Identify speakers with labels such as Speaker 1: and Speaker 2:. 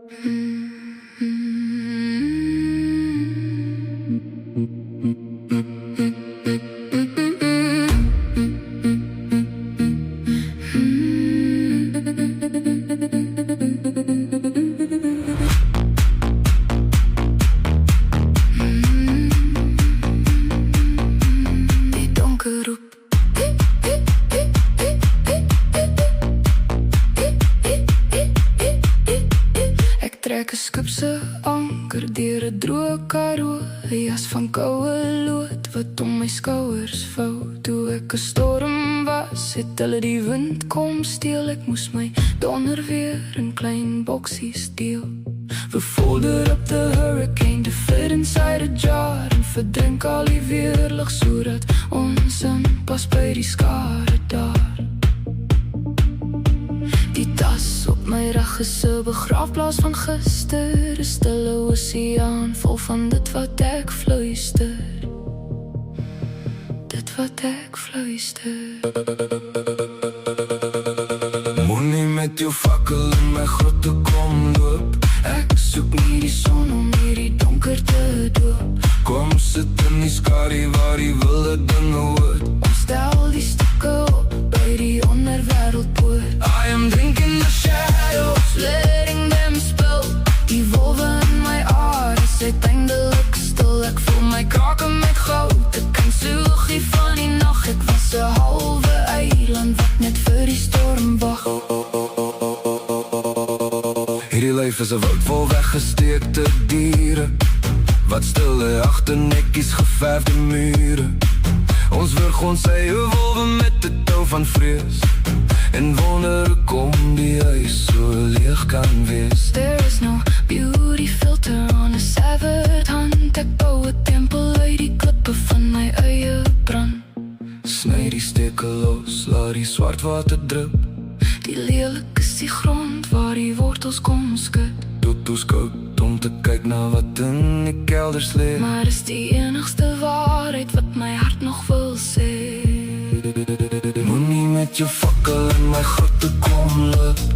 Speaker 1: Die donker roep. Ek trek 'n skipse anker deur 'n droë Karoo, 'n jas van koue lood wat om my skouers vou. Toe ek 'n storm was, het hulle die wind kom steel. Ek moes my donder weer in klein boksies deel. We folded up the hurricane to fit inside a jar en verdrink al die weerlig sodat ons pas by die skare daar. Die tas op my rug is 'n begraafplaas van gister, 'n stille oseaan vol van dit wat ek fluister. Dit wat ek fluister.
Speaker 2: Moenie met jou fakkel in my grotte kom loop.
Speaker 1: Ek soek nie die son om hierdie donker te doop.
Speaker 2: Kom sit in die skadu waar die wilde dinge hoort.
Speaker 1: Ons stel die stukke op by die onderwêreldpoort.
Speaker 2: I am drinking the shadows,
Speaker 1: Letting them spill. Die wolwe in my aard is uiteindelik stil. Ek voel my kraken met goud. Ek kan soegie van die nacht. Ek was 'n halwe eiland wat net vir die storm wag.
Speaker 2: hierdie lyf is 'n woud vol weggesteekte diere wat stil lê agter netjies geverfde mure. Ons wurg ons eie wolwe met 'n tou van vrees en wonder hoe kom die huis so leeg kan wees.
Speaker 1: There is no beauty filter on a severed hand. Ek bou 'n tempel uit die klippe van my eie brand.
Speaker 2: Sny die steke los, laat die swart water drup.
Speaker 1: Die lelik is die grond waar die wortels kom skud.
Speaker 2: Doet ons koud om te kyk na wat in die kelders lê.
Speaker 1: Maar is die enigste waarheid wat my hart nog wil sê.
Speaker 2: Moenie met jou fakkel in my grotte kom loop.